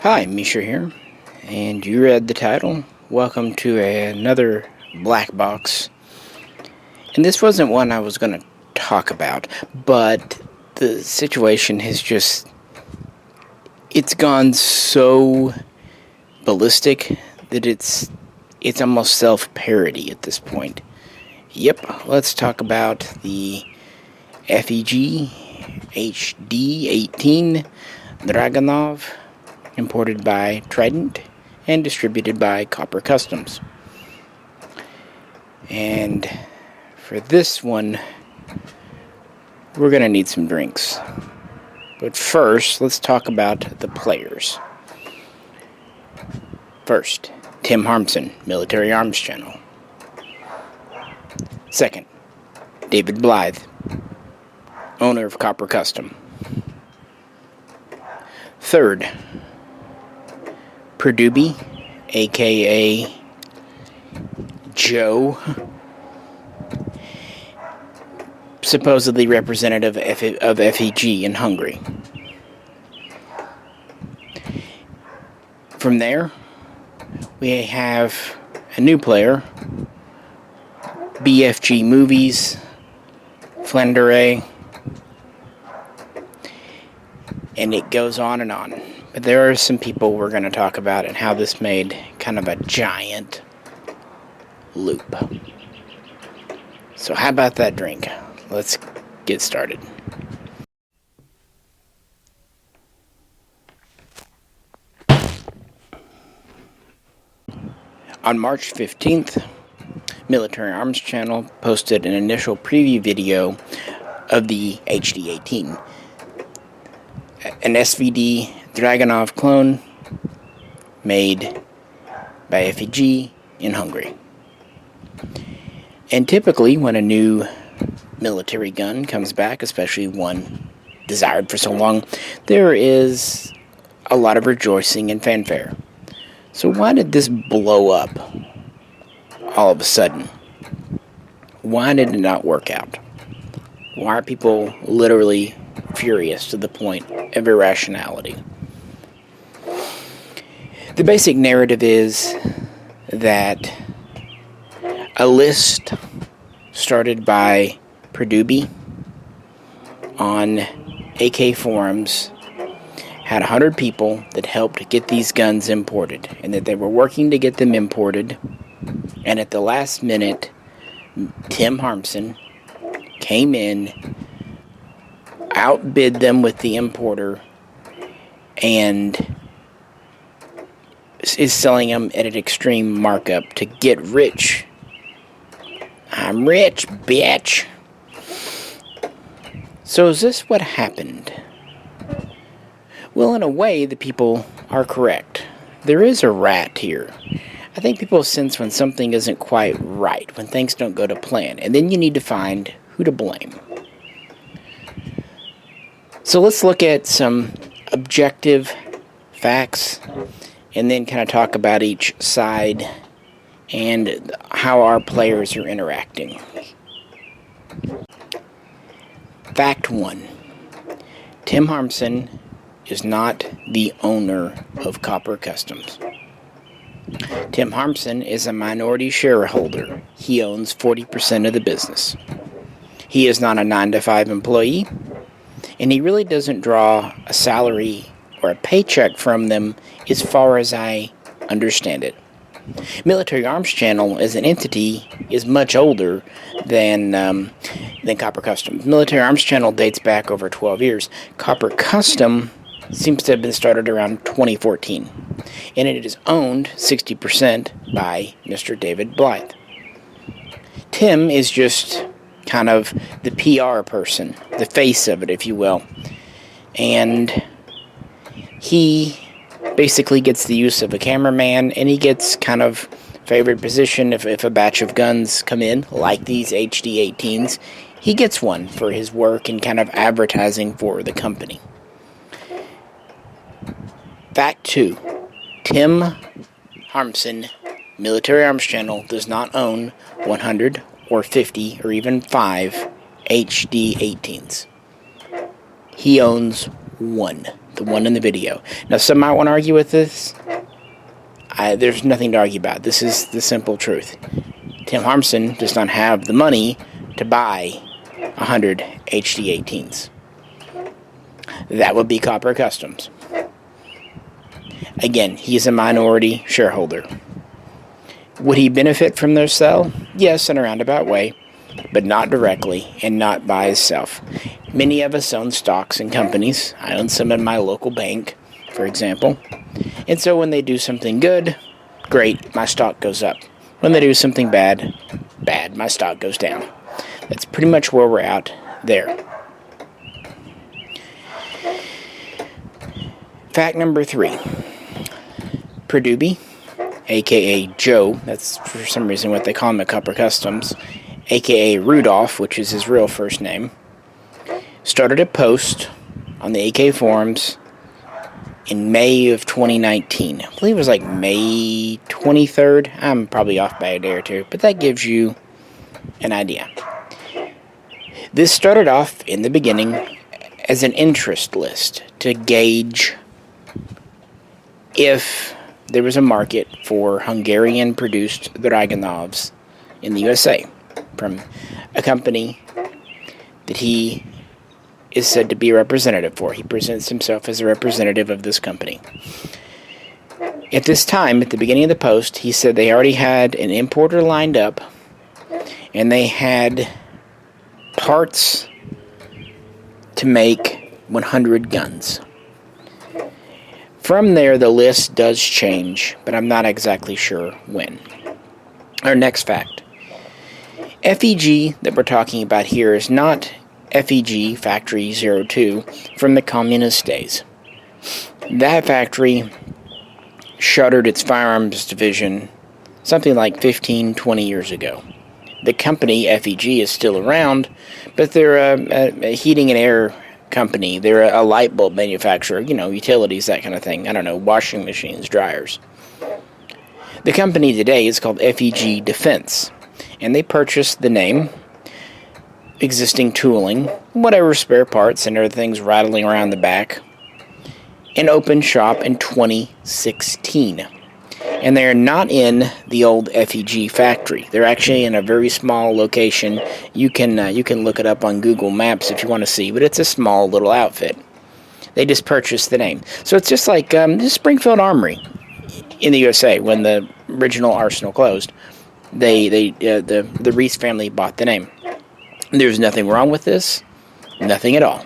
Hi, Misha here, and you read the title. Welcome to another Blackbox. And this wasn't one I was going to talk about, but the situation has it's gone so ballistic that it's almost self-parody at this point. Yep, let's talk about the FEG HD18 Dragunov, imported by Trident and distributed by Copper Customs. And for this one, we're going to need some drinks. But first, let's talk about the players. First, Tim Harmsen, Military Arms Channel. Second, David Blythe, owner of Copper Custom. Third, Prdubi, aka Joe, supposedly representative of FEG in Hungary. From there, we have a new player, BFGMovies, Flandre, and it goes on and on. But there are some people we're going to talk about and how this made kind of a giant loop. So how about that drink? Let's get started. On March 15th, Military Arms Channel posted an initial preview video of the HD18, an SVD Dragunov clone made by FEG in Hungary. And typically when a new military gun comes back, especially one desired for so long, there is a lot of rejoicing and fanfare. So why did this blow up all of a sudden? Why did it not work out? Why are people literally furious to the point of irrationality? The basic narrative is that a list started by Prdubi on AKForums had 100 people that helped get these guns imported, and that they were working to get them imported, and at the last minute, Tim Harmsen came in, outbid them with the importer, and is selling them at an extreme markup to get rich. I'm rich, bitch. So is this what happened? Well, in a way, the people are correct. There is a rat here. I think people sense when something isn't quite right, when things don't go to plan, and then you need to find who to blame. So let's look at some objective facts, and then kind of talk about each side and how our players are interacting. Fact 1. Tim Harmsen is not the owner of Copper Customs. Tim Harmsen is a minority shareholder. He owns 40% of the business. He is not a 9-to-5 employee, and he really doesn't draw a salary or a paycheck from them as far as I understand it. Military Arms Channel as an entity is much older than Copper Custom. Military Arms Channel dates back over 12 years. Copper Custom seems to have been started around 2014, and it is owned 60% by Mr. David Blythe. Tim is just kind of the PR person, the face of it, if you will, and he basically gets the use of a cameraman, and he gets kind of favored position if a batch of guns come in, like these HD18s. He gets one for his work and kind of advertising for the company. Fact 2. Tim Harmsen, Military Arms Channel, does not own 100 or 50 or even 5 HD18s. He owns one the one in the video. Now, some might want to argue with this. There's nothing to argue about. This is the simple truth. Tim Harmsen does not have the money to buy 100 HD18s. That would be Copper Customs. Again, he's a minority shareholder. Would he benefit from their sale? Yes, in a roundabout way, but not directly and not by himself. Many of us own stocks in companies. I own some in my local bank, for example. And so when they do something good, great, my stock goes up. When they do something bad, my stock goes down. That's pretty much where we're at there. Fact number 3. Prdubi, a.k.a. Joe, that's for some reason what they call him at Copper Customs, a.k.a. Rudolph, which is his real first name, started a post on the AKForums in May of 2019. I believe it was like May 23rd. I'm probably off by a day or two, but that gives you an idea. This started off in the beginning as an interest list to gauge if there was a market for Hungarian-produced Dragunovs in the USA from a company that he is said to be a representative for. He presents himself as a representative of this company. At this time, at the beginning of the post, he said they already had an importer lined up, and they had parts to make 100 guns. From there, the list does change, but I'm not exactly sure when. Our next fact. FEG that we're talking about here is not FEG Factory 02 from the communist days. That factory shuttered its firearms division something like 15-20 years ago. The company, FEG, is still around, but they're a heating and air company. They're a light bulb manufacturer, utilities, that kind of thing. I don't know, washing machines, dryers. The company today is called FEG Defense, and they purchased the name, existing tooling, whatever spare parts and other things rattling around the back, and opened shop in 2016. And they're not in the old FEG factory. They're actually in a very small location. You can look it up on Google Maps if you want to see, but it's a small little outfit. They just purchased the name. So it's just like the Springfield Armory in the USA when the original arsenal closed. The Reese family bought the name. There's nothing wrong with this. Nothing at all.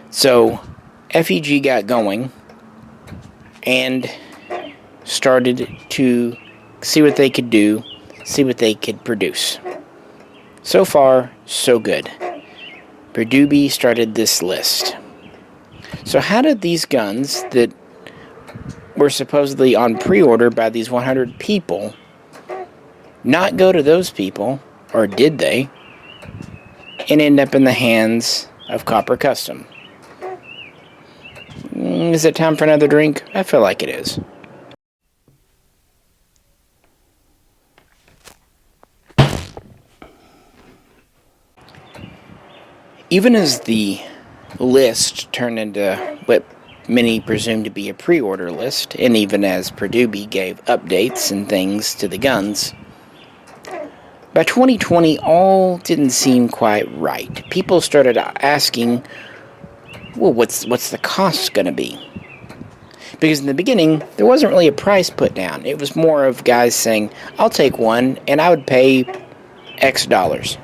So FEG got going and started to see what they could do, see what they could produce. So far, so good. Prdubi started this list. So how did these guns that were supposedly on pre-order by these 100 people not go to those people, or did they, and end up in the hands of Copper Custom? Is it time for another drink? I feel like it is. Even as the list turned into what many presume to be a pre-order list, and even as Prdubi gave updates and things to the guns, by 2020, all didn't seem quite right. People started asking, well, what's the cost going to be? Because in the beginning, there wasn't really a price put down. It was more of guys saying, I'll take one, and I would pay X dollars.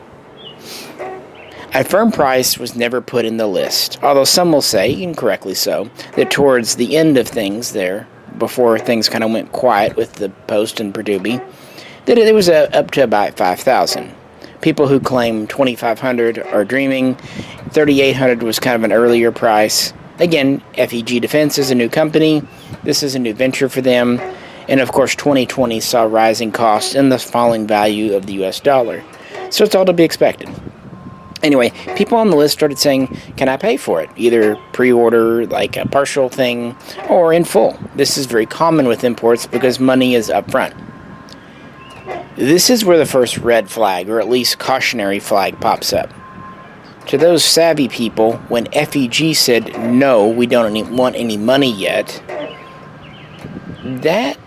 A firm price was never put in the list, although some will say, and correctly so, that towards the end of things there, before things kind of went quiet with the Post and Prdubi, that it was up to about $5,000. People who claim $2,500 are dreaming. $3,800 was kind of an earlier price. Again, FEG Defense is a new company. This is a new venture for them. And of course, 2020 saw rising costs and the falling value of the US dollar. So it's all to be expected. Anyway, people on the list started saying, can I pay for it? Either pre-order, like a partial thing, or in full. This is very common with imports because money is up front. This is where the first red flag, or at least cautionary flag, pops up. to those savvy people, when FEG said, no, we don't want any money yet, that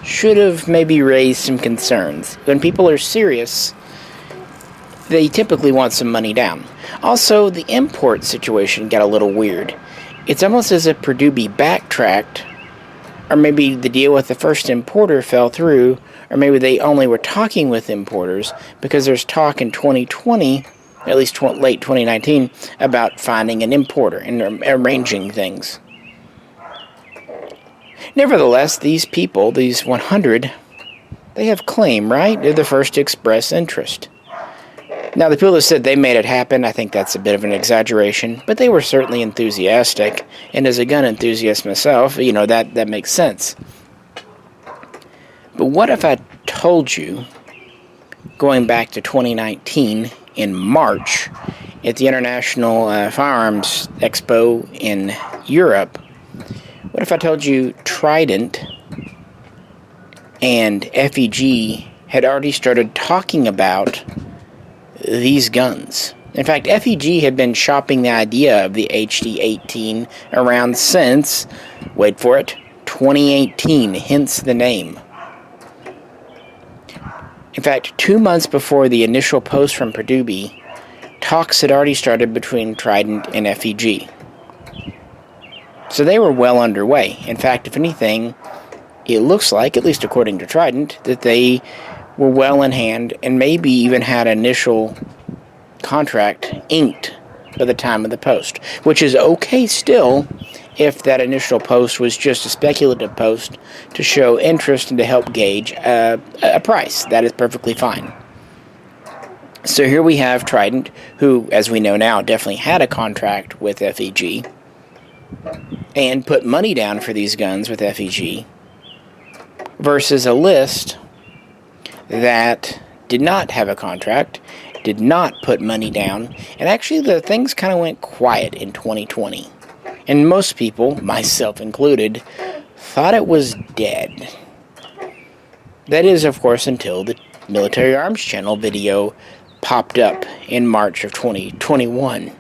should have maybe raised some concerns. When people are serious, they typically want some money down. Also, the import situation got a little weird. It's almost as if Prdubi backtracked, or maybe the deal with the first importer fell through, or maybe they only were talking with importers, because there's talk in 2020, at least late 2019, about finding an importer and arranging things. Nevertheless, these people, these 100, they have claim, right? They're the first to express interest. Now, the people that said they made it happen, I think that's a bit of an exaggeration, but they were certainly enthusiastic, and as a gun enthusiast myself, that makes sense. But what if I told you, going back to 2019, in March, at the International Firearms Expo in Europe, what if I told you Trident and FEG had already started talking about these guns? In fact, FEG had been shopping the idea of the HD18 around since, wait for it, 2018, hence the name. In fact, 2 months before the initial post from Prdubi, talks had already started between Trident and FEG. So they were well underway. In fact, if anything, it looks like, at least according to Trident, that they were well in hand and maybe even had an initial contract inked by the time of the post, which is okay still if that initial post was just a speculative post to show interest and to help gauge a price. That is perfectly fine. So here we have Trident, who, as we know now, definitely had a contract with FEG and put money down for these guns with FEG, versus a list that did not have a contract, did not put money down, and actually the things kind of went quiet in 2020. And most people, myself included, thought it was dead. That is, of course, until the Military Arms Channel video popped up in March of 2021.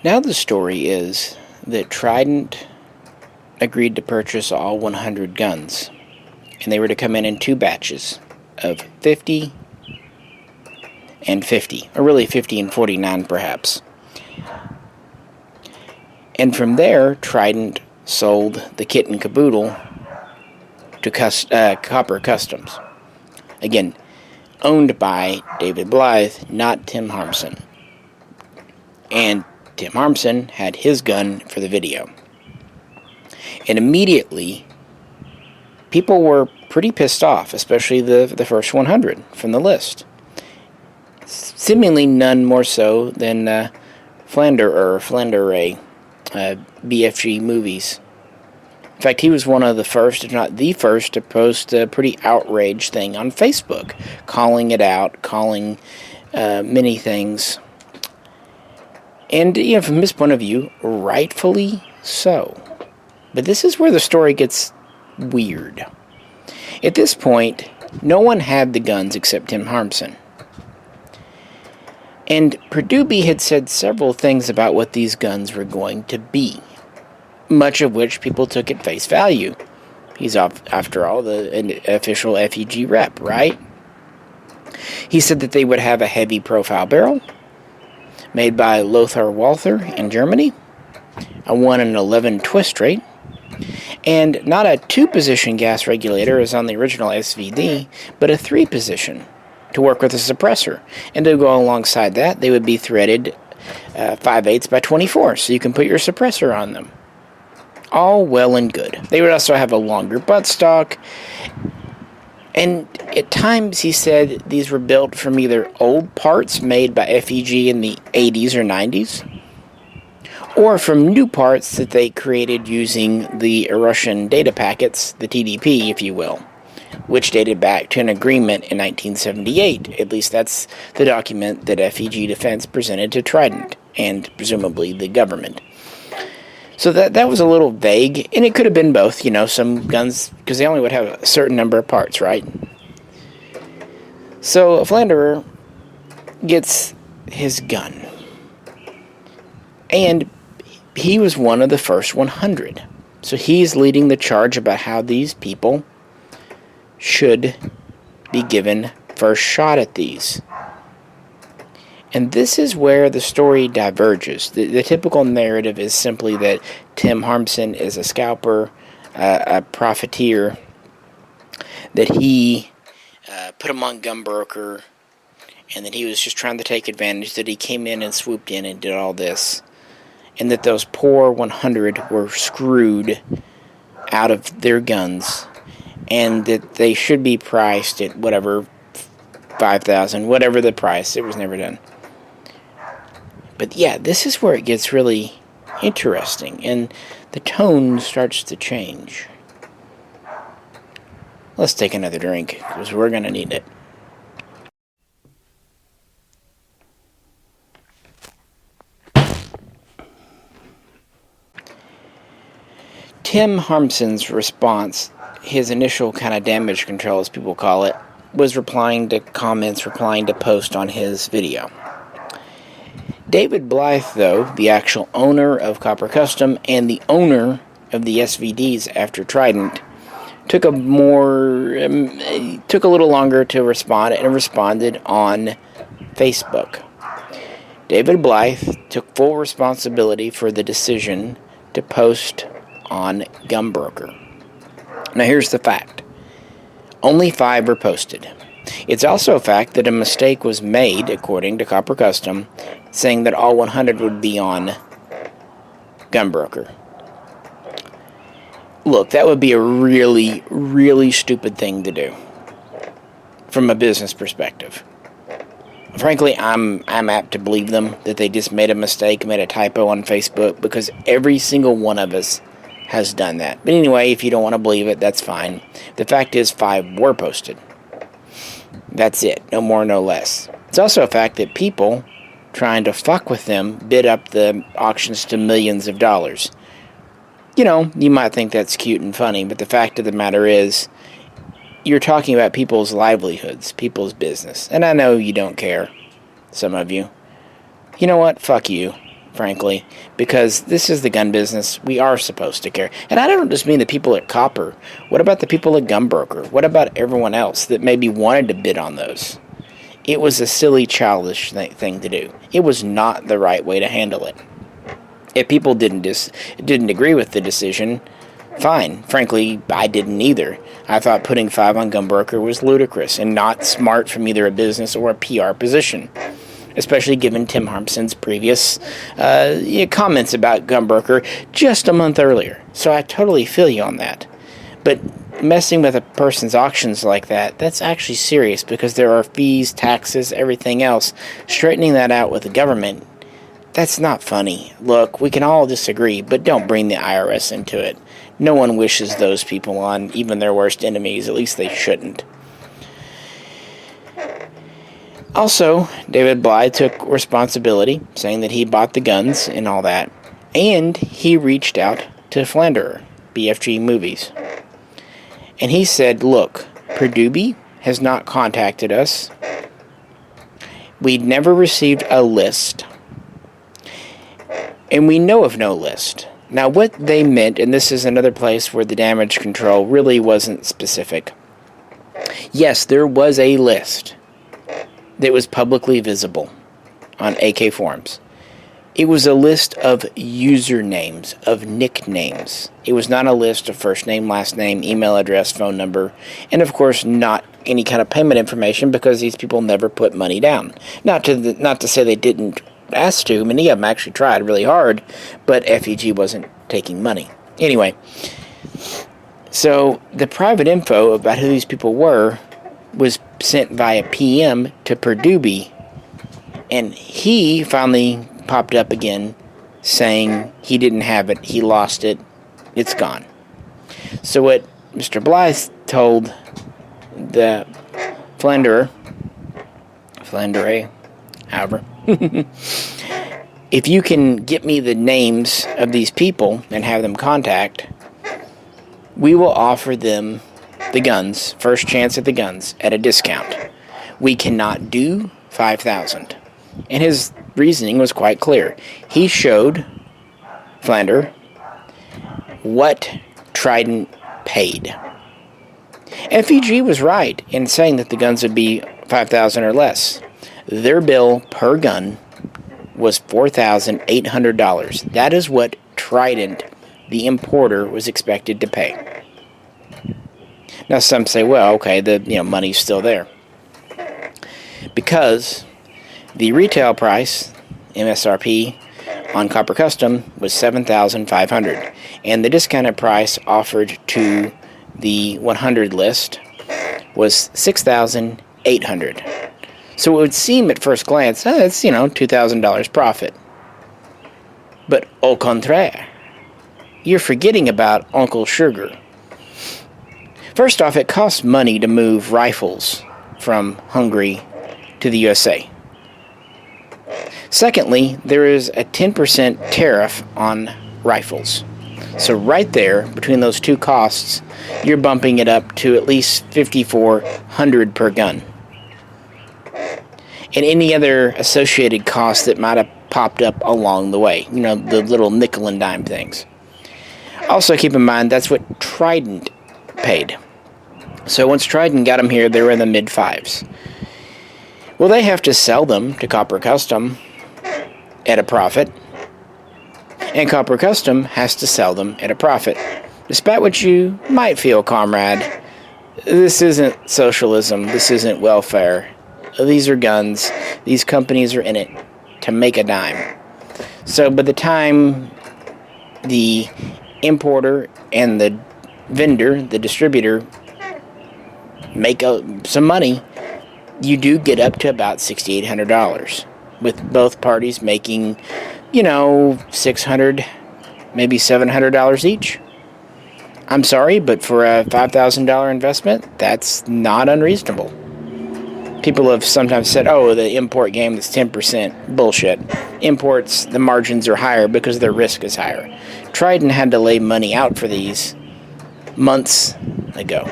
Now the story is that Trident agreed to purchase all 100 guns, and they were to come in 2 batches of 50 and 50, or really 50 and 49 perhaps. And from there, Trident sold the kit and caboodle to Copper Customs. Again, owned by David Blythe, not Tim Harmsen. And Tim Harmsen had his gun for the video. And immediately, people were pretty pissed off, especially the first 100 from the list. Seemingly none more so than Flandre, BFGMovies. In fact, he was one of the first, if not the first, to post a pretty outrage thing on Facebook, calling it out, calling many things. And, from his point of view, rightfully so. But this is where the story gets weird. At this point, no one had the guns except Tim Harmsen. And Prdubi had said several things about what these guns were going to be, much of which people took at face value. He's, after all, the official FEG rep, right? He said that they would have a heavy profile barrel, made by Lothar Walther in Germany, a 1-in-11 twist rate, and not a 2-position gas regulator as on the original SVD, but a 3-position to work with a suppressor. And to go alongside that, they would be threaded 5/8 by 24, so you can put your suppressor on them. All well and good. They would also have a longer buttstock, and at times he said these were built from either old parts made by FEG in the 80s or 90s, or from new parts that they created using the Russian data packets, the TDP, if you will, which dated back to an agreement in 1978. At least that's the document that FEG Defense presented to Trident, and presumably the government. So that was a little vague, and it could have been both, some guns, because they only would have a certain number of parts, right? So a Flanderer gets his gun. And he was one of the first 100. So he's leading the charge about how these people should be given first shot at these. And this is where the story diverges. The typical narrative is simply that Tim Harmsen is a scalper, a profiteer, that he put him on Gunbroker, and that he was just trying to take advantage, that he came in and swooped in and did all this, and that those poor 100 were screwed out of their guns, and that they should be priced at whatever, $5,000, whatever the price. It was never done. But yeah, this is where it gets really interesting, and the tone starts to change. Let's take another drink, because we're going to need it. Tim Harmsen's response, his initial kind of damage control, as people call it, was replying to comments, replying to posts on his video. David Blythe, though, the actual owner of Copper Custom and the owner of the SVDs after Trident, took a little longer to respond, and responded on Facebook. David Blythe took full responsibility for the decision to post on Gunbroker. Now here's the fact. Only 5 were posted. It's also a fact that a mistake was made, according to Copper Custom, saying that all 100 would be on Gunbroker. Look, that would be a really, really stupid thing to do from a business perspective. Frankly, I'm apt to believe them that they just made a mistake, made a typo on Facebook, because every single one of us has done that. But anyway, if you don't want to believe it, that's fine. The fact is 5 were posted. That's it. No more, no less. It's also a fact that people trying to fuck with them bid up the auctions to millions of dollars. You know, you might think that's cute and funny, but the fact of the matter is, you're talking about people's livelihoods, people's business. And I know you don't care, some of you. You know what? Fuck you, frankly, because this is the gun business. We are supposed to care. And I don't just mean the people at Copper. What about the people at Gunbroker? What about everyone else that maybe wanted to bid on those? It was a silly, childish thing to do. It was not the right way to handle it. If people didn't agree with the decision, fine. Frankly, I didn't either. I thought putting 5 on Gunbroker was ludicrous and not smart from either a business or a PR position, especially given Tim Harmsen's previous comments about Gunbroker just a month earlier. So I totally feel you on that. But messing with a person's auctions like that, that's actually serious, because there are fees, taxes, everything else. Straightening that out with the government, that's not funny. Look, we can all disagree, but don't bring the IRS into it. No one wishes those people on, even their worst enemies. At least they shouldn't. Also, David Blythe took responsibility, saying that he bought the guns and all that. And he reached out to Flander, BFGMovies. And he said, look, Prdubi has not contacted us. We'd never received a list. And we know of no list. Now, what they meant, and this is another place where the damage control really wasn't specific. Yes, there was a list that was publicly visible on AKForums. It was a list of usernames, of nicknames. It was not a list of first name, last name, email address, phone number, and of course not any kind of payment information, because these people never put money down. Not to say they didn't ask to. Many of them actually tried really hard, but FEG wasn't taking money. Anyway, so the private info about who these people were was sent via PM to Prdubi, and he finally popped up again saying he didn't have it, he lost it, it's gone. So what Mr. Blythe told the Flandre, however, if you can get me the names of these people and have them contact, we will offer them the guns, first chance at the guns, at a discount. We cannot do 5,000. And his reasoning was quite clear. He showed Flander what Trident paid. FEG was right in saying that the guns would be 5,000 or less. Their bill per gun was $4,800. That is what Trident, the importer, was expected to pay. Now some say, well, okay, the money's still there. Because the retail price, MSRP, on Copper Custom was $7,500, and the discounted price offered to the 100 list was $6,800. So it would seem at first glance, it's $2,000 profit. But au contraire, you're forgetting about Uncle Sugar. First off, it costs money to move rifles from Hungary to the USA. Secondly, there is a 10% tariff on rifles. So right there, between those two costs, you're bumping it up to at least $5,400 per gun. And any other associated costs that might have popped up along the way. The little nickel and dime things. Also keep in mind, that's what Trident paid. So once Trident got them here, they were in the mid-fives. Well, they have to sell them to Copper Custom at a profit, and Copper Custom has to sell them at a profit. Despite what you might feel, comrade, this isn't socialism, this isn't welfare. These are guns. These companies are in it to make a dime. So by the time the importer and the vendor, the distributor, make some money, you do get up to about $6,800, with both parties making, $600, maybe $700 each. I'm sorry, but for a $5,000 investment, that's not unreasonable. People have sometimes said, the import game is 10%. Bullshit. Imports, the margins are higher because their risk is higher. Trident had to lay money out for these months ago,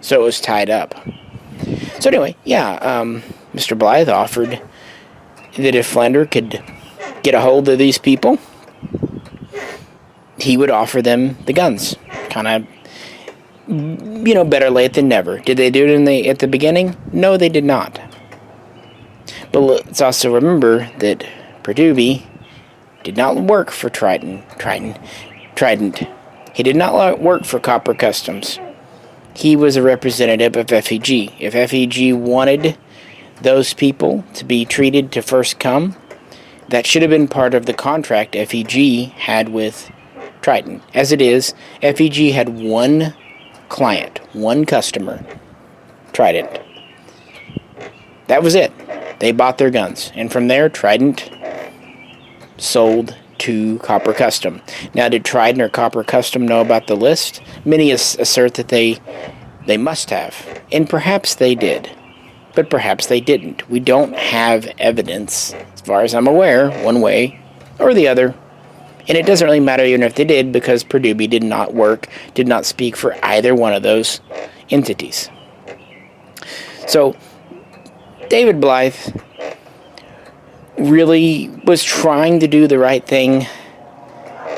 so it was tied up. So anyway, Mr. Blythe offered that if Flander could get a hold of these people, he would offer them the guns. Kind of, better late than never. Did they do it at the beginning? No, they did not. But let's also remember that Prdubi did not work for Trident. He did not work for Copper Customs. He was a representative of FEG. If FEG wanted those people to be treated to first come, that should have been part of the contract FEG had with Trident. As it is, FEG had one client, one customer, Trident. That was it. They bought their guns. And from there, Trident sold to Copper Custom. Now, did Trident or Copper Custom know about the list? Many assert that they must have. And perhaps they did. But perhaps they didn't. We don't have evidence, as far as I'm aware, one way or the other. And it doesn't really matter even if they did, because Prdubi did not speak for either one of those entities. So, David Blythe really was trying to do the right thing,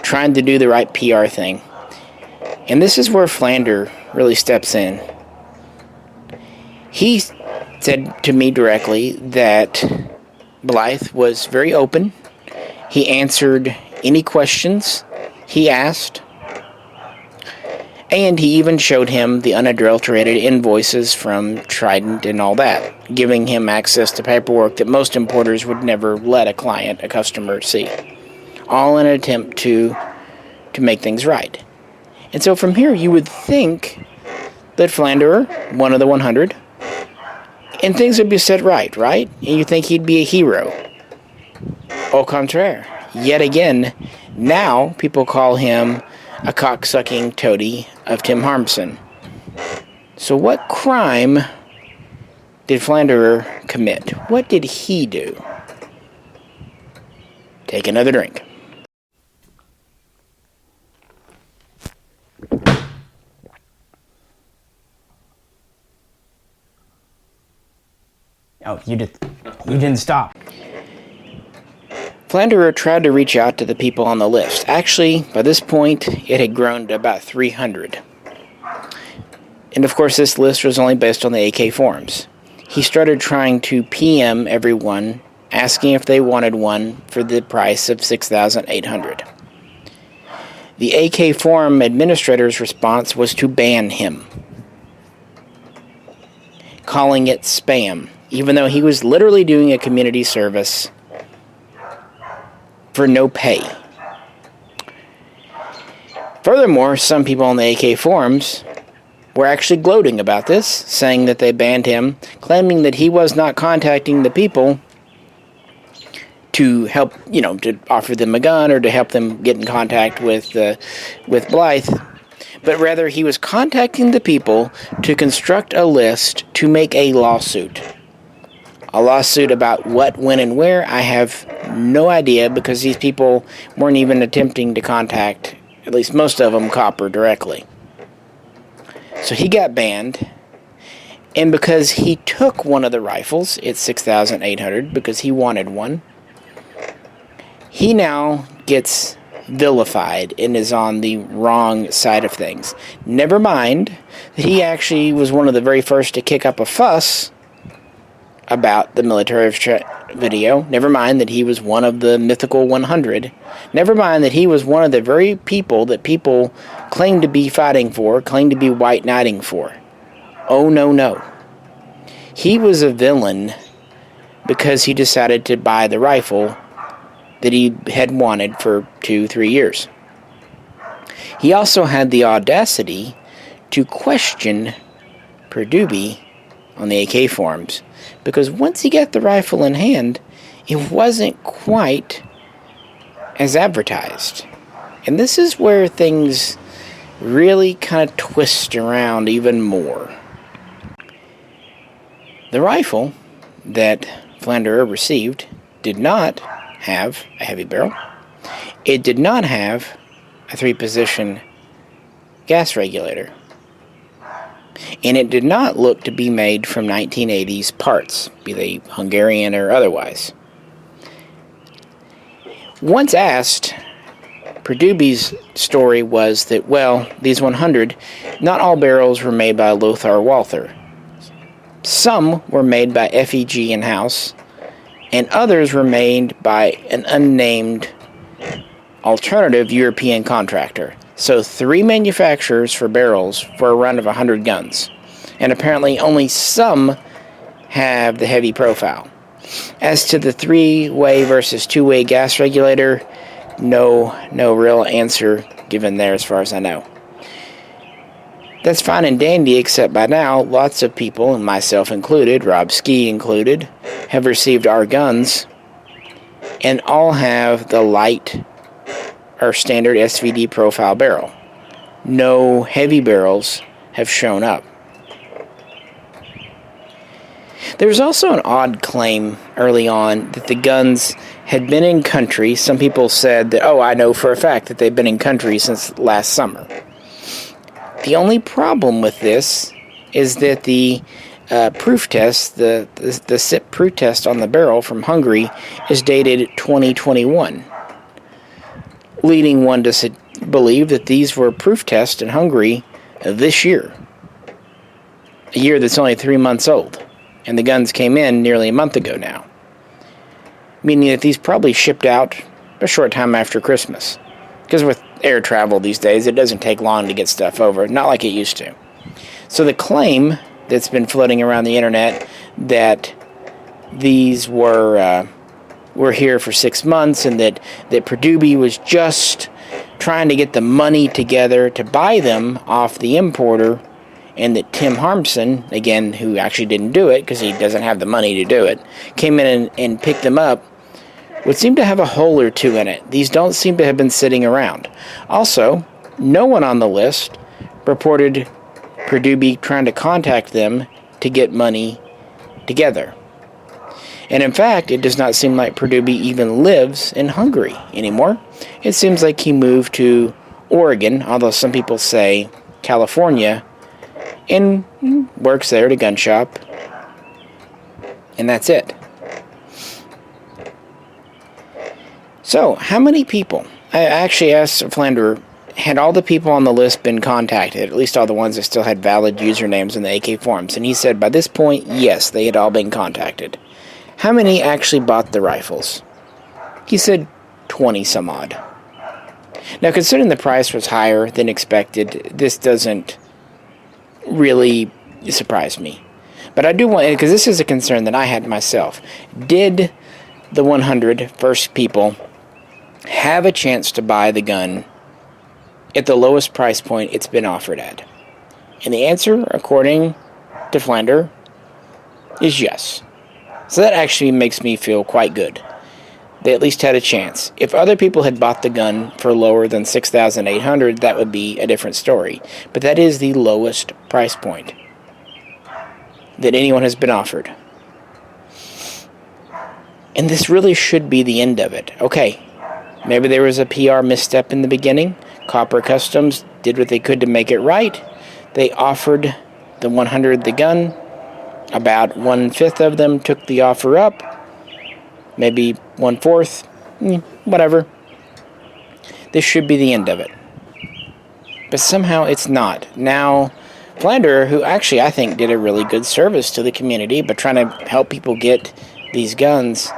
trying to do the right PR thing. And this is where Flander really steps in. He said to me directly that Blythe was very open. He answered any questions he asked, and he even showed him the unadulterated invoices from Trident and all that, giving him access to paperwork that most importers would never let a customer see, all in an attempt to make things right. And so from here, you would think that Flander, one of the 100, and things would be set right? And you think he'd be a hero. Au contraire. Yet again, now people call him a cocksucking toady of Tim Harmsen. So what crime did Flander commit? What did he do? Take another drink. Oh, you didn't stop. Flander tried to reach out to the people on the list. Actually, by this point, it had grown to about 300. And of course, this list was only based on the AKForums. He started trying to PM everyone, asking if they wanted one for the price of $6,800. The AKForum administrator's response was to ban him, calling it spam, even though he was literally doing a community service for no pay. Furthermore, some people on the AKForums were actually gloating about this, saying that they banned him, claiming that he was not contacting the people to help, to offer them a gun or to help them get in contact with Blythe, but rather he was contacting the people to construct a list to make a lawsuit. A lawsuit about what, when, and where, I have no idea, because these people weren't even attempting to contact, at least most of them, Copper directly. So he got banned, and because he took one of the rifles, it's $6,800, because he wanted one, he now gets vilified and is on the wrong side of things. Never mind that he actually was one of the very first to kick up a fuss about the military video. Never mind that he was one of the mythical 100. Never mind that he was one of the very people that people claim to be fighting for, claim to be white knighting for. Oh, no, no. He was a villain because he decided to buy the rifle that he had wanted for 2-3 years. He also had the audacity to question Prdubi on the AKForums, because once he got the rifle in hand, it wasn't quite as advertised. And this is where things really kind of twist around even more. The rifle that Flander received did not have a heavy barrel. It did not have a 3-position gas regulator. And it did not look to be made from 1980s parts, be they Hungarian or otherwise. Once asked, Prdubi's story was that, well, these 100, not all barrels were made by Lothar Walther. Some were made by FEG in-house, and others were made by an unnamed alternative European contractor. So 3 manufacturers for barrels for a run of 100 guns. And apparently only some have the heavy profile. As to the 3-way versus 2-way gas regulator, no real answer given there as far as I know. That's fine and dandy, except by now, lots of people, and myself included, Rob Ski included, have received our guns, and all have the light or standard SVD profile barrel. No heavy barrels have shown up. There was also an odd claim early on that the guns had been in country. Some people said that, I know for a fact that they've been in country since last summer. The only problem with this is that the proof test, the SIP proof test on the barrel from Hungary is dated 2021, leading one to believe that these were proof tests in Hungary this year, a year that's only 3 months old, and the guns came in nearly a month ago now, meaning that these probably shipped out a short time after Christmas, because with air travel these days, it doesn't take long to get stuff over, not like it used to. So the claim that's been floating around the internet that these were here for 6 months, and that Prdubi was just trying to get the money together to buy them off the importer, and that Tim Harmsen, again, who actually didn't do it because he doesn't have the money to do it, came in and picked them up, would seem to have a hole or two in it. These don't seem to have been sitting around. Also, no one on the list reported Prdubi trying to contact them to get money together. And in fact, it does not seem like Prdubi even lives in Hungary anymore. It seems like he moved to Oregon, although some people say California, and works there at a gun shop. And that's it. So, how many people? I actually asked Flander, had all the people on the list been contacted, at least all the ones that still had valid usernames in the AKForums? And he said by this point, yes, they had all been contacted. How many actually bought the rifles? He said 20 some odd. Now, considering the price was higher than expected, this doesn't really surprise me. But I do want, because this is a concern that I had myself. Did the 100 first people have a chance to buy the gun at the lowest price point it's been offered at? And the answer, according to Flander, is yes. So that actually makes me feel quite good. They at least had a chance. If other people had bought the gun for lower than $6,800, that would be a different story. But that is the lowest price point that anyone has been offered. And this really should be the end of it. Okay, maybe there was a PR misstep in the beginning. Copper Customs did what they could to make it right. They offered the 100 the gun. About 1/5 of them took the offer up. Maybe 1/4. Whatever. This should be the end of it. But somehow it's not. Now, Flander, who actually I think did a really good service to the community, but trying to help people get these guns,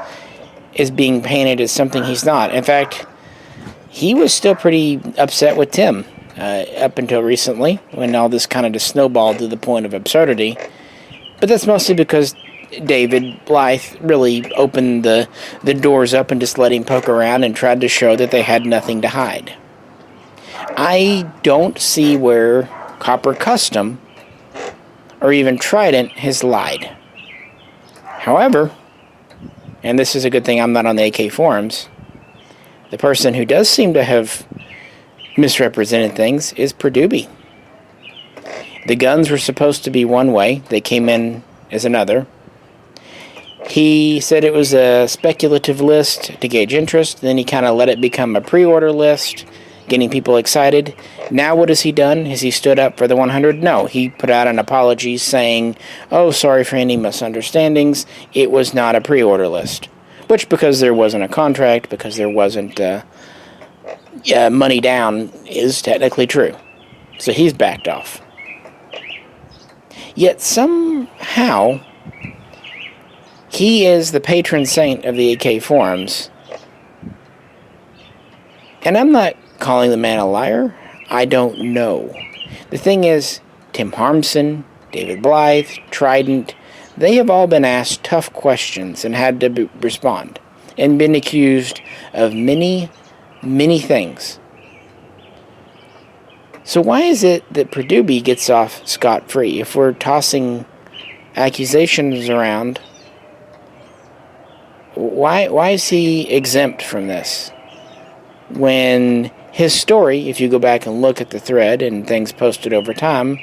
is being painted as something he's not. In fact, he was still pretty upset with Tim up until recently, when all this kind of just snowballed to the point of absurdity. But that's mostly because David Blythe really opened the doors up and just let him poke around and tried to show that they had nothing to hide. I don't see where Copper Custom or even Trident has lied. However, and this is a good thing I'm not on the AKForums, the person who does seem to have misrepresented things is Prdubi. The guns were supposed to be one way. They came in as another. He said it was a speculative list to gauge interest. Then he kind of let it become a pre-order list, getting people excited. Now what has he done? Has he stood up for the 100? No. He put out an apology saying, oh, sorry for any misunderstandings. It was not a pre-order list. Which, because there wasn't a contract, because there wasn't money down, is technically true. So he's backed off. Yet somehow, he is the patron saint of the AKForums. And I'm not calling the man a liar. I don't know. The thing is, Tim Harmsen, David Blythe, Trident, they have all been asked tough questions and had to respond. And been accused of many, many things. So why is it that Prdubi gets off scot-free? If we're tossing accusations around, why is he exempt from this? When his story, if you go back and look at the thread and things posted over time,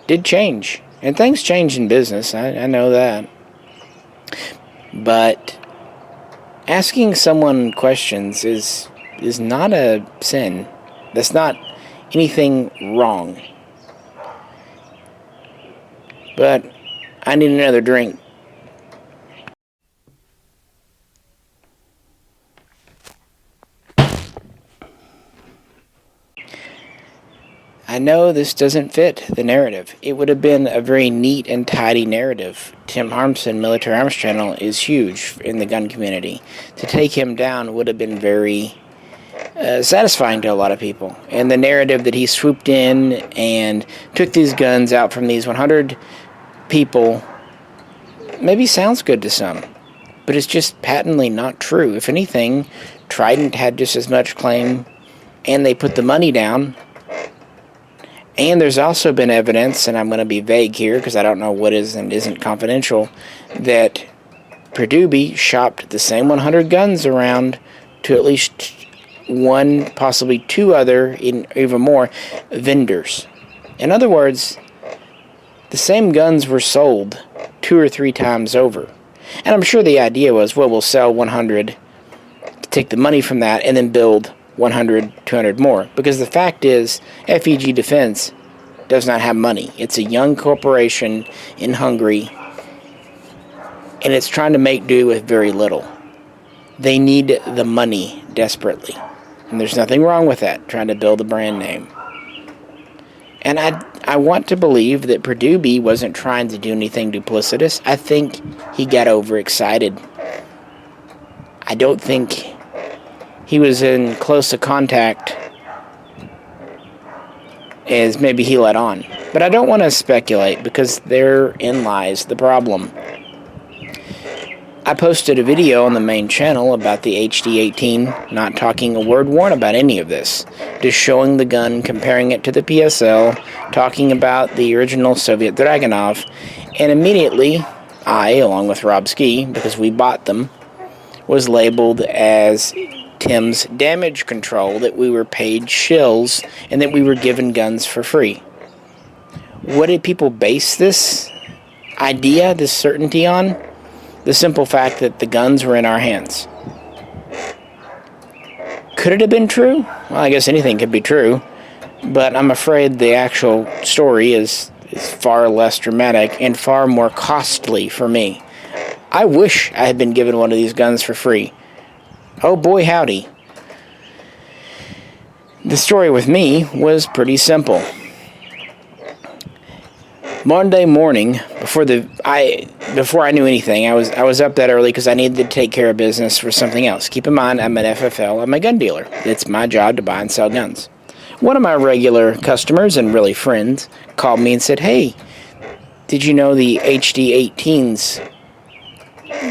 did change. And things change in business, I know that. But asking someone questions is not a sin. That's not anything wrong. But I need another drink. I know this doesn't fit the narrative. It would have been a very neat and tidy narrative. Tim Harmsen, Military Arms Channel, is huge in the gun community. To take him down would have been very satisfying to a lot of people. And the narrative that he swooped in and took these guns out from these 100 people maybe sounds good to some. But it's just patently not true. If anything, Trident had just as much claim, and they put the money down. And there's also been evidence, and I'm going to be vague here because I don't know what is and isn't confidential, that Prdubi shopped the same 100 guns around to at least one, possibly two other, even more, vendors. In other words, the same guns were sold 2 or 3 times over. And I'm sure the idea was, well, we'll sell 100 to take the money from that and then build 100, 200 more. Because the fact is, FEG Defense does not have money. It's a young corporation in Hungary and it's trying to make do with very little. They need the money desperately, and there's nothing wrong with that, trying to build a brand name. And I want to believe that Prdubi wasn't trying to do anything duplicitous. I think he got overexcited. I don't think he was in close a contact as maybe he let on. But I don't want to speculate, because therein lies the problem. I posted a video on the main channel about the HD18, not talking a word one about any of this, just showing the gun, comparing it to the PSL, talking about the original Soviet Dragunov, and immediately I, along with Rob Ski, because we bought them, was labeled as Tim's damage control, that we were paid shills, and that we were given guns for free. What did people base this idea, this certainty on? The simple fact that the guns were in our hands. Could it have been true? Well, I guess anything could be true, but I'm afraid the actual story is far less dramatic and far more costly for me. I wish I had been given one of these guns for free. Oh boy howdy. The story with me was pretty simple. Monday morning, before I knew anything, I was up that early because I needed to take care of business for something else. Keep in mind, I'm an FFL. I'm a gun dealer. It's my job to buy and sell guns. One of my regular customers and really friends called me and said, "Hey, did you know the HD18s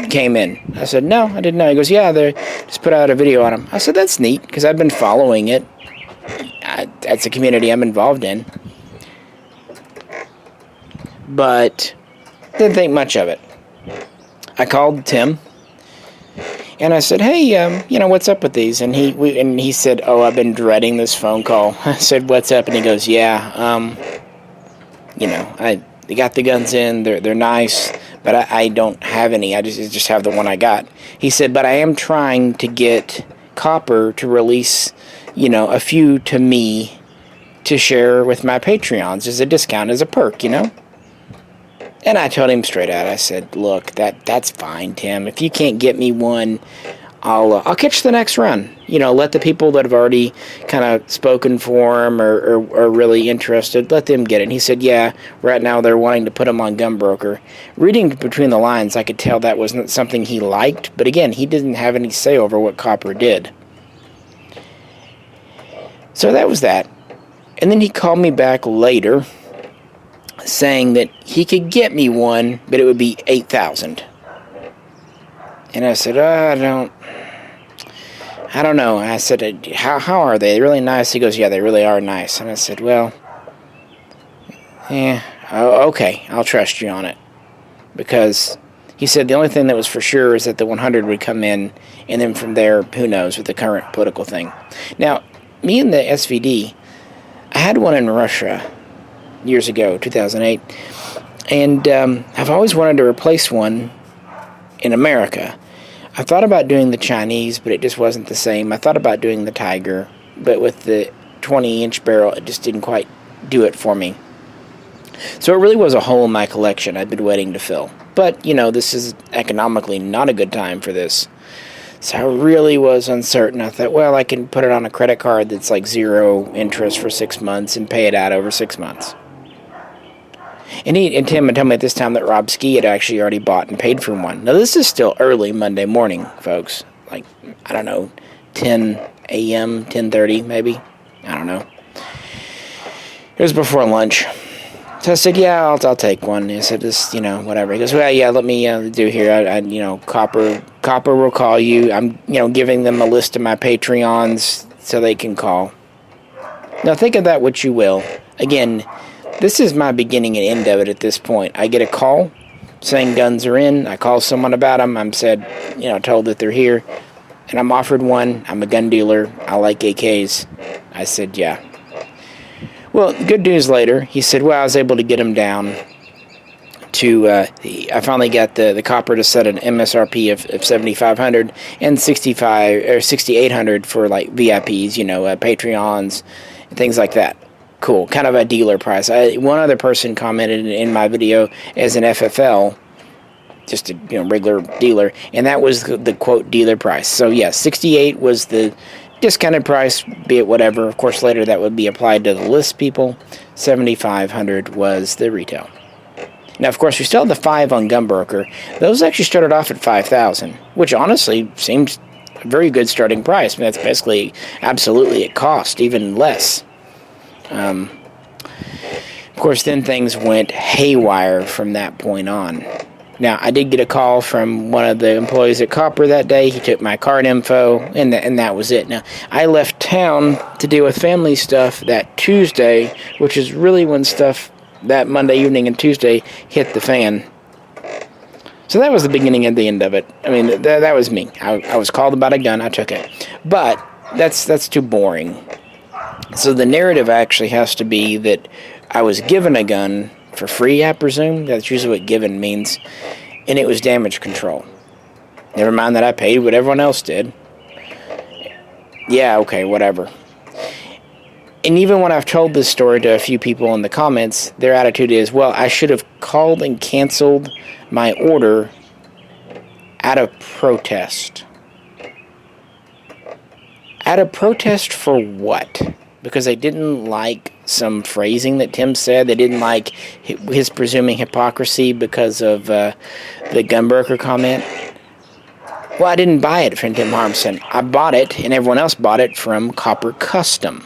came in?" I said, "No, I didn't know." He goes, "Yeah, they just put out a video on them." I said, "That's neat," because I've been following it. That's a community I'm involved in. But didn't think much of it. I called Tim, and I said, "Hey, what's up with these?" And he said, "Oh, I've been dreading this phone call." I said, "What's up?" And he goes, "Yeah, I got the guns in. They're nice, but I don't have any. I just have the one I got." He said, "But I am trying to get Copper to release, a few to me to share with my Patreons as a discount, as a perk, And I told him straight out, I said, "Look, that's fine, Tim. If you can't get me one, I'll catch the next run. Let the people that have already kind of spoken for him or are really interested, let them get it." And he said, "Yeah, right now they're wanting to put him on Gunbroker." Reading between the lines, I could tell that wasn't something he liked. But again, he didn't have any say over what Copper did. So that was that. And then he called me back later, saying that he could get me one, but it would be $8,000. And I said, I don't know. I said, how are they? Really nice? He goes, "Yeah, they really are nice." And I said, "Well, okay, I'll trust you on it." Because he said the only thing that was for sure is that the 100 would come in, and then from there, who knows with the current political thing. Now, me and the SVD, I had one in Russia years ago, 2008, and I've always wanted to replace one in America. I thought about doing the Chinese, but it just wasn't the same. I thought about doing the Tiger, but with the 20-inch barrel, it just didn't quite do it for me. So it really was a hole in my collection I've been waiting to fill. But, this is economically not a good time for this. So I really was uncertain. I thought, well, I can put it on a credit card that's like 0 interest for 6 months and pay it out over 6 months. And Tim had told me at this time that Rob Ski had actually already bought and paid for one. Now, this is still early Monday morning, folks. Like, I don't know, 10 a.m., 10:30 maybe. I don't know. It was before lunch. So I said, "Yeah, I'll take one." He said, "Just, whatever." He goes, "Well, yeah, let me do here. Copper will call you. I'm, giving them a list of my Patreons so they can call." Now, think of that what you will. Again, this is my beginning and end of it at this point. I get a call saying guns are in. I call someone about them. I'm told that they're here. And I'm offered one. I'm a gun dealer. I like AKs. I said, "Yeah." Well, good news later. He said, "Well, I was able to get them down to, I finally got the Copper to set an MSRP of $7,500 and $6,800 for like VIPs, Patreons, and things like that. Cool, kind of a dealer price. One other person commented in my video as an FFL just a regular dealer, and that was the quote dealer price. So yeah, 68 was the discounted price, be it whatever. Of course, later that would be applied to the list people. 7,500 was the retail. Now, of course, we still have the 5 on Gunbroker. Those actually started off at 5,000, which honestly seems a very good starting price. I mean, that's basically absolutely at cost, even less. Of course, then things went haywire from that point on. Now, I did get a call from one of the employees at Copper that day. He took my card info, and that was it. Now, I left town to deal with family stuff that Tuesday, which is really when stuff that Monday evening and Tuesday hit the fan. So that was the beginning and the end of it. I mean, that was me. I was called about a gun. I took it. But that's too boring. So the narrative actually has to be that I was given a gun for free, I presume. That's usually what given means. And it was damage control. Never mind that I paid what everyone else did. Yeah, okay, whatever. And even when I've told this story to a few people in the comments, their attitude is, well, I should have called and canceled my order out of protest. Out of protest for what? Because they didn't like some phrasing that Tim said. They didn't like his presuming hypocrisy because of the Gunbroker comment. Well, I didn't buy it from Tim Harmsen. I bought it, and everyone else bought it from Copper Custom.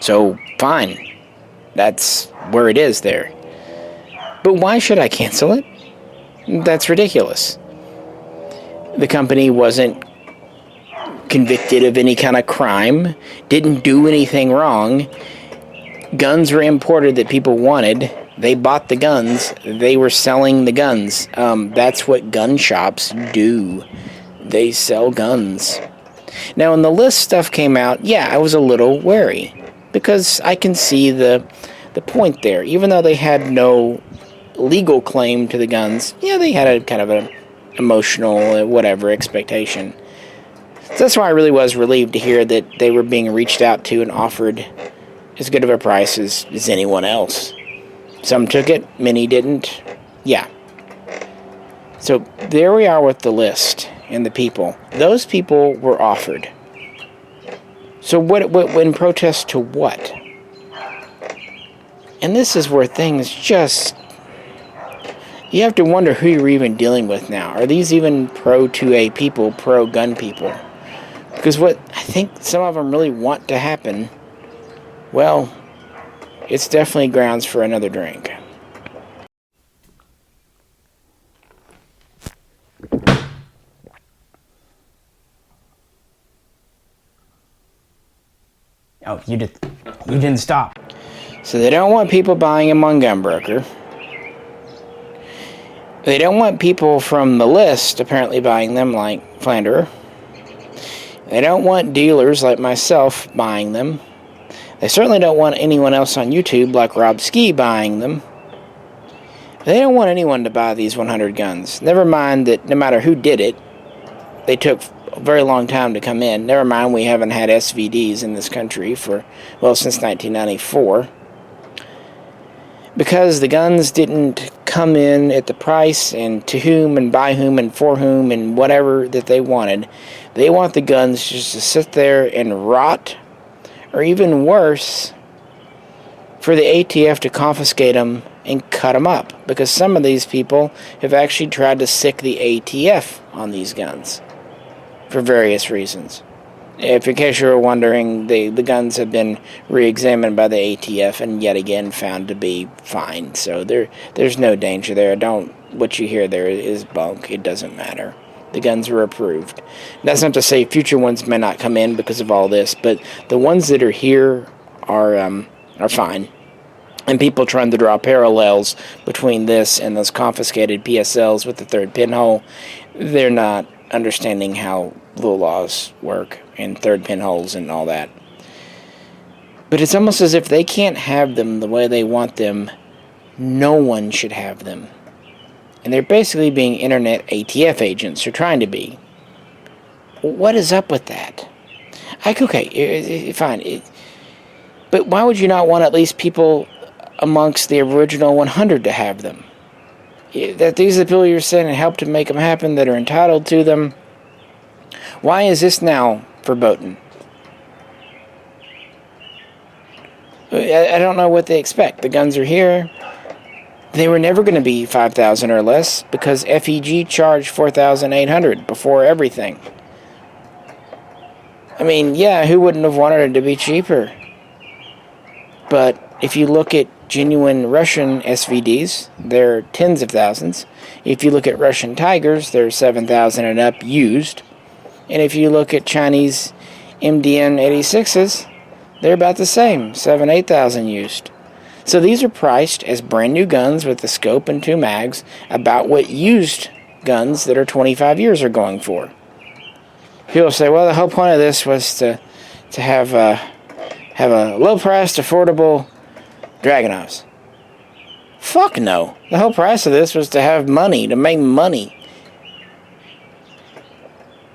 So, fine. That's where it is there. But why should I cancel it? That's ridiculous. The company wasn't convicted of any kind of crime, didn't do anything wrong. Guns were imported that people wanted. They bought the guns. They were selling the guns. That's what gun shops do. They sell guns. Now, when the list stuff came out, yeah, I was a little wary. Because I can see the point there. Even though they had no legal claim to the guns, yeah, they had a kind of an emotional, whatever, expectation. So that's why I really was relieved to hear that they were being reached out to and offered as good of a price as anyone else. Some took it, many didn't. Yeah. So there we are with the list and the people. Those people were offered. So what in protest to what? And this is where things just... You have to wonder who you're even dealing with now. Are these even pro-2A people, pro-gun people? Because what I think some of them really want to happen, well, it's definitely grounds for another drink. Oh, you didn't stop. So they don't want people buying them on Gunbroker. They don't want people from the list apparently buying them like Flander. They don't want dealers like myself buying them. They certainly don't want anyone else on YouTube like Rob Ski buying them. They don't want anyone to buy these 100 guns. Never mind that no matter who did it, they took a very long time to come in. Never mind we haven't had SVDs in this country since 1994. Because the guns didn't come in at the price and to whom and by whom and for whom and whatever that they wanted. They want the guns just to sit there and rot, or even worse, for the ATF to confiscate them and cut them up. Because some of these people have actually tried to sick the ATF on these guns for various reasons. If in case you were wondering, the guns have been re-examined by the ATF and yet again found to be fine. So there's no danger there. What you hear there is bunk. It doesn't matter. The guns were approved. That's not to say future ones may not come in because of all this, but the ones that are here are fine. And people trying to draw parallels between this and those confiscated PSLs with the third pinhole, they're not understanding how the laws work and third pinholes and all that. But it's almost as if they can't have them the way they want them. No one should have them. And they're basically being internet ATF agents, or trying to be. What is up with that? Okay, fine. But why would you not want at least people amongst the original 100 to have them? that these are the people you're saying and help to make them happen, that are entitled to them. Why is this now verboten? I don't know what they expect. The guns are here. They were never going to be 5,000 or less because FEG charged 4,800 before everything. I mean, yeah, who wouldn't have wanted it to be cheaper? But if you look at genuine Russian SVDs, they're tens of thousands. If you look at Russian Tigers, they're 7,000 and up used. And if you look at Chinese MDN 86s, they're about the same, 7,000, 8,000 used. So these are priced as brand new guns with the scope and 2 mags, about what used guns that are 25 years are going for. People say, well, the whole point of this was to have a low-priced, affordable Dragunovs. Fuck no. The whole price of this was to have money, to make money.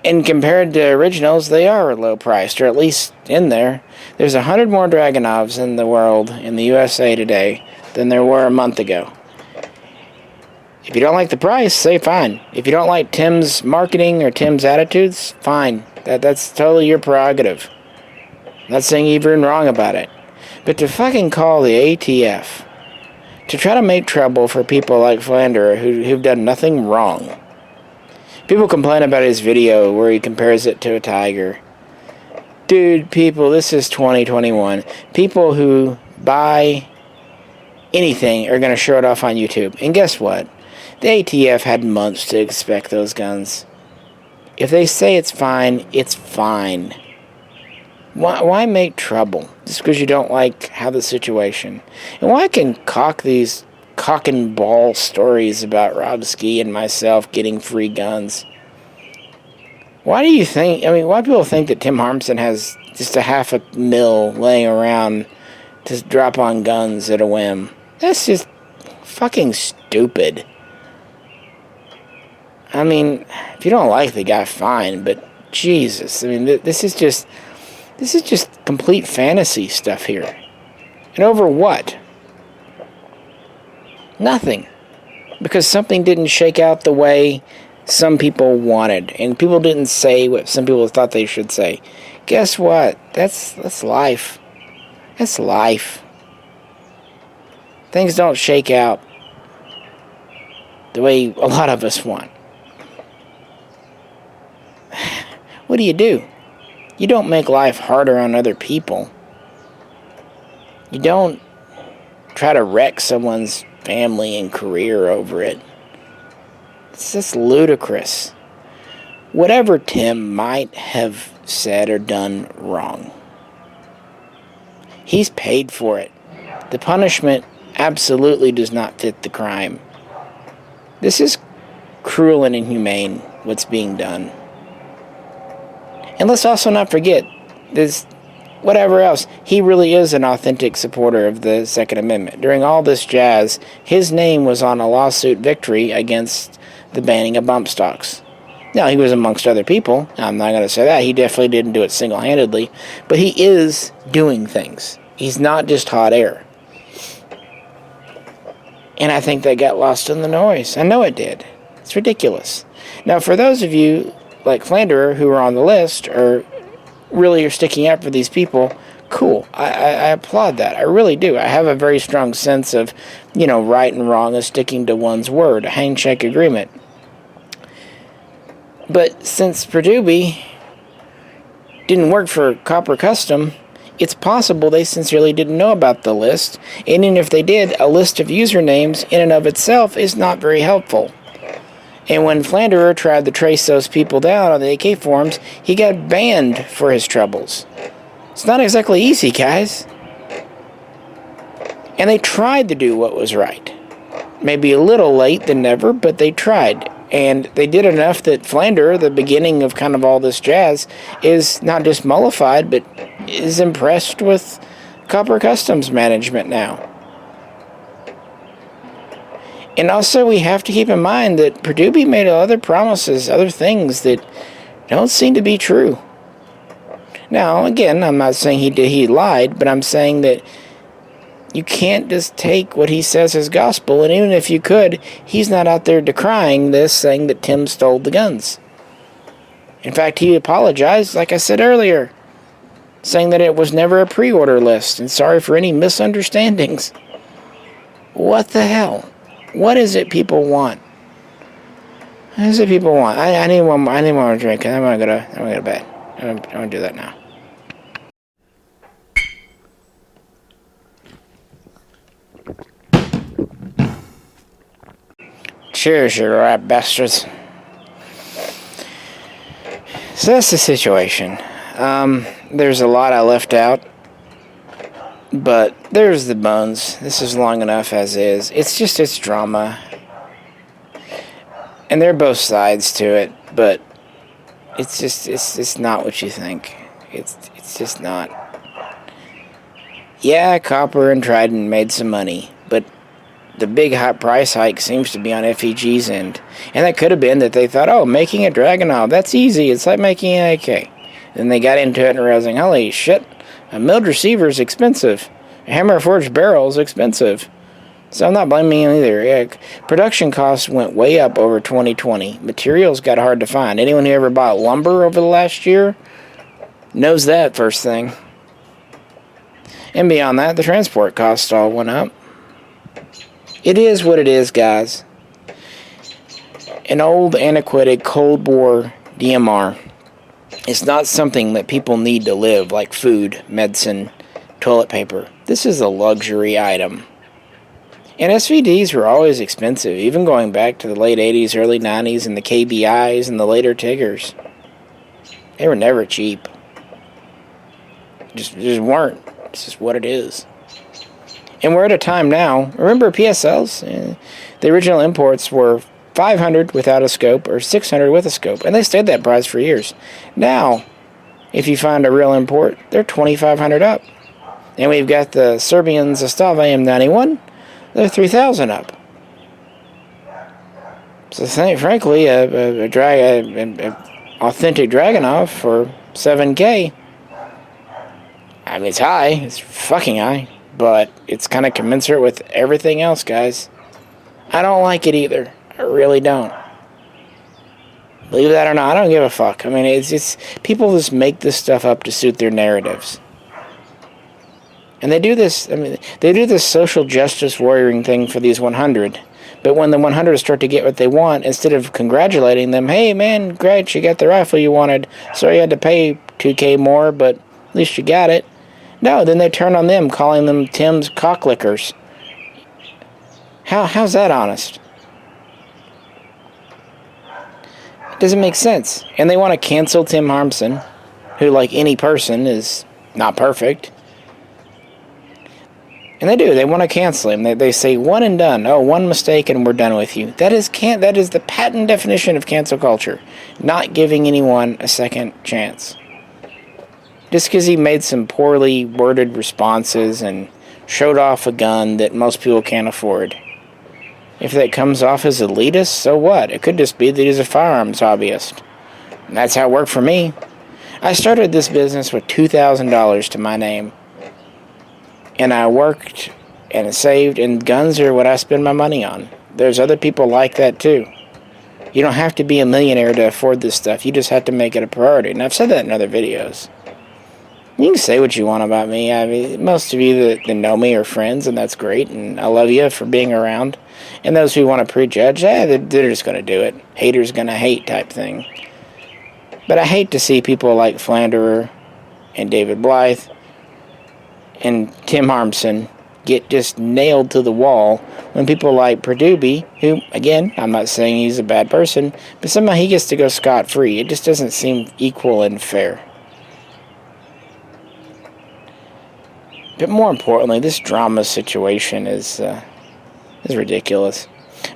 And compared to originals, they are low-priced, or at least in there. There's 100 more Dragunovs in the world, in the USA today, than there were a month ago. If you don't like the price, say fine. If you don't like Tim's marketing or Tim's attitudes, fine. That's totally your prerogative. I'm not saying you're even wrong about it. But to fucking call the ATF, to try to make trouble for people like Flander who've done nothing wrong. People complain about his video where he compares it to a tiger. Dude, people, this is 2021. People who buy anything are going to show it off on YouTube. And guess what? The ATF had months to inspect those guns. If they say it's fine, it's fine. Why make trouble? Just because you don't like how the situation. And why can these cock and ball stories about Robski and myself getting free guns? Why do you think, why people think that Tim Harmsen has just a $500,000 laying around to drop on guns at a whim? That's just fucking stupid. If you don't like the guy, fine, but Jesus, this is just complete fantasy stuff here. And over what? Nothing. Because something didn't shake out the way some people wanted, and people didn't say what some people thought they should say. Guess what? That's life. That's life. Things don't shake out the way a lot of us want. What do? You don't make life harder on other people. You don't try to wreck someone's family and career over it. It's just ludicrous. Whatever Tim might have said or done wrong, he's paid for it. The punishment absolutely does not fit the crime. This is cruel and inhumane, what's being done. And let's also not forget, this, whatever else, he really is an authentic supporter of the Second Amendment. During all this jazz, his name was on a lawsuit victory against the banning of bump stocks. Now, he was amongst other people. I'm not going to say that. He definitely didn't do it single-handedly. But he is doing things. He's not just hot air. And I think that got lost in the noise. I know it did. It's ridiculous. Now, for those of you like Flander who are on the list or really are sticking up for these people, cool. I applaud that. I really do. I have a very strong sense of, right and wrong is sticking to one's word, a handshake agreement. But since Prdubi didn't work for Copper Custom, it's possible they sincerely didn't know about the list, and even if they did, a list of usernames in and of itself is not very helpful. And when Flander tried to trace those people down on the AKForums, he got banned for his troubles. It's not exactly easy, guys. And they tried to do what was right. Maybe a little late than never, but they tried. And they did enough that Flander, the beginning of kind of all this jazz, is not just mollified, but is impressed with Copper Customs management now. And also, we have to keep in mind that Prdubi made other promises, other things that don't seem to be true. Now, again, I'm not saying he lied, but I'm saying that You can't just take what he says as gospel, and even if you could, he's not out there decrying this, saying that Tim stole the guns. In fact, he apologized, like I said earlier, saying that it was never a pre-order list, and sorry for any misunderstandings. What the hell? What is it people want? What is it people want? I need one more drink, and I'm gonna go to bed. I'm gonna do that now. Cheers, you right bastards. So that's the situation. There's a lot I left out, but there's the bones. This is long enough as is. It's drama. And there are both sides to it, but it's not what you think. It's just not. Yeah, Copper and Trident made some money, but the big high price hike seems to be on FEG's end. And that could have been that they thought, oh, making a Dragunov, that's easy. It's like making an AK. Then they got into it and realizing, holy shit, a milled receiver is expensive. A hammer forged barrel is expensive. So I'm not blaming him either. Yeah, production costs went way up over 2020. Materials got hard to find. Anyone who ever bought lumber over the last year knows that first thing. And beyond that, the transport costs all went up. It is what it is, guys. An old, antiquated Cold War DMR is not something that people need to live, like food, medicine, toilet paper. This is a luxury item. And SVDs were always expensive, even going back to the late 80s, early 90s, and the KBIs and the later Tigers. They were never cheap. Just weren't. It's just what it is. And we're at a time now, remember PSLs? The original imports were 500 without a scope or 600 with a scope, and they stayed that price for years. Now, if you find a real import, they're 2,500 up. And we've got the Serbian Zastava M91, they're 3,000 up. So frankly, an authentic Dragunov for 7K, I mean, it's high, it's fucking high. But it's kind of commensurate with everything else, guys. I don't like it either. I really don't. Believe that or not, I don't give a fuck. I mean, it's people just make this stuff up to suit their narratives. And they do this, they do this social justice warrioring thing for these 100. But when the 100 start to get what they want, instead of congratulating them, hey man, great, you got the rifle you wanted. Sorry you had to pay 2K more, but at least you got it. No, then they turn on them, calling them Tim's cocklickers. How's that honest? It doesn't make sense. And they want to cancel Tim Harmsen, who, like any person, is not perfect. And they do. They want to cancel him. They say one and done. Oh, one mistake and we're done with you. That is the patent definition of cancel culture. Not giving anyone a second chance. Just because he made some poorly worded responses and showed off a gun that most people can't afford. If that comes off as elitist, so what? It could just be that he's a firearms hobbyist. And that's how it worked for me. I started this business with $2,000 to my name. And I worked and saved, and guns are what I spend my money on. There's other people like that too. You don't have to be a millionaire to afford this stuff. You just have to make it a priority. And I've said that in other videos. You can say what you want about me. I mean, most of you that know me are friends, and that's great, and I love you for being around. And those who want to prejudge, they're just going to do it. Haters going to hate type thing. But I hate to see people like Flander and David Blythe and Tim Harmsen get just nailed to the wall when people like Prdubi, who, again, I'm not saying he's a bad person, but somehow he gets to go scot-free. It just doesn't seem equal and fair. But more importantly, this drama situation is ridiculous.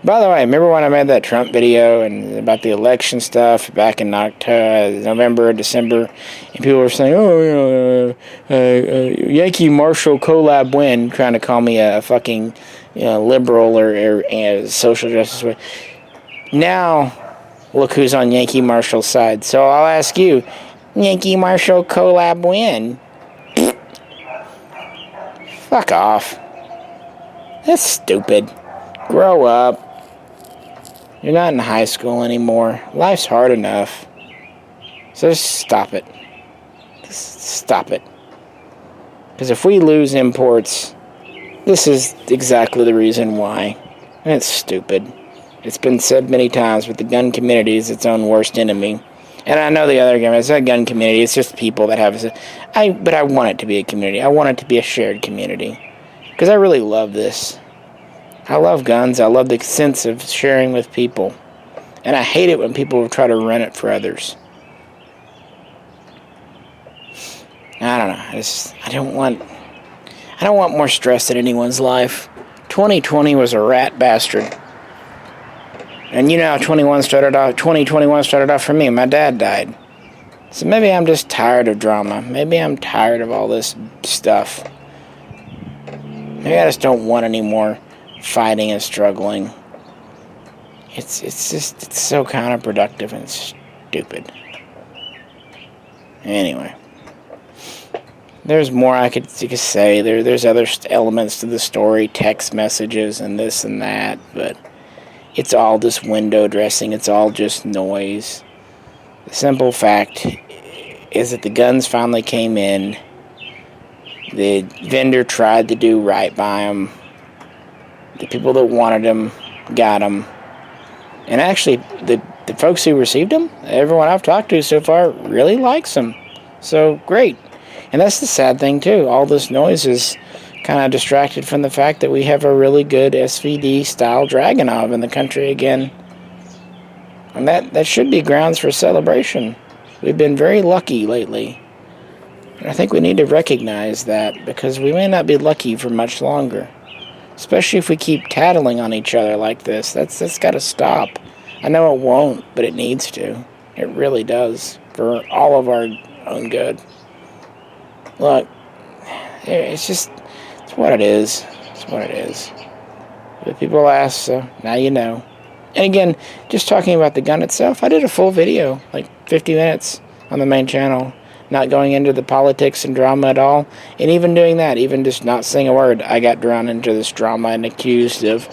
By the way, remember when I made that Trump video and about the election stuff back in November, December, and people were saying, "Oh, Yankee Marshall collab win," trying to call me a fucking liberal or social justice. Now, look who's on Yankee Marshall's side. So I'll ask you, Yankee Marshall collab win? Fuck off. That's stupid. Grow up. You're not in high school anymore. Life's hard enough. So just stop it. Just stop it. Because if we lose imports, this is exactly the reason why. And it's stupid. It's been said many times, but the gun community is its own worst enemy. And I know the other gun, it's not a gun community, it's just people that have... But I want it to be a community. I want it to be a shared community. Because I really love this. I love guns. I love the sense of sharing with people. And I hate it when people try to run it for others. I don't know. I don't want more stress in anyone's life. 2020 was a rat bastard. And you know how 2021 started off for me. My dad died. So maybe I'm just tired of drama. Maybe I'm tired of all this stuff. Maybe I just don't want any more fighting and struggling. It's so counterproductive and stupid. Anyway. There's more you could say. There's other elements to the story, text messages and this and that, but it's all just window dressing. It's all just noise. The simple fact is that the guns finally came in. The vendor tried to do right by them. The people that wanted them got them. And actually, the folks who received them, everyone I've talked to so far really likes them. So, great. And that's the sad thing, too. All this noise is kind of distracted from the fact that we have a really good SVD-style Dragunov in the country again. And that should be grounds for celebration. We've been very lucky lately. And I think we need to recognize that, because we may not be lucky for much longer. Especially if we keep tattling on each other like this. That's got to stop. I know it won't, but it needs to. It really does. For all of our own good. Look, it's what it is. It's what it is. But people ask, so now you know. And again, just talking about the gun itself, I did a full video, like 50 minutes on the main channel, not going into the politics and drama at all. And even doing that, even just not saying a word, I got drawn into this drama and accused of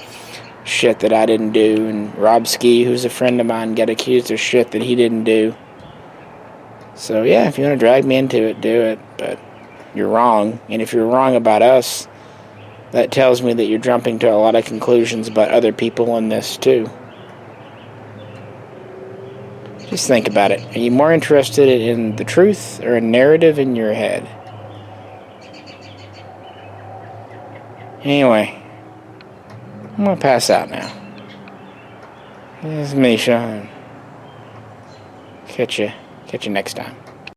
shit that I didn't do. And Rob Ski, who's a friend of mine, got accused of shit that he didn't do. So yeah, if you want to drag me into it, do it. But you're wrong. And if you're wrong about us, that tells me that you're jumping to a lot of conclusions about other people in this too. Just think about it. Are you more interested in the truth or a narrative in your head? Anyway, I'm going to pass out now. This is Misha. Catch you next time.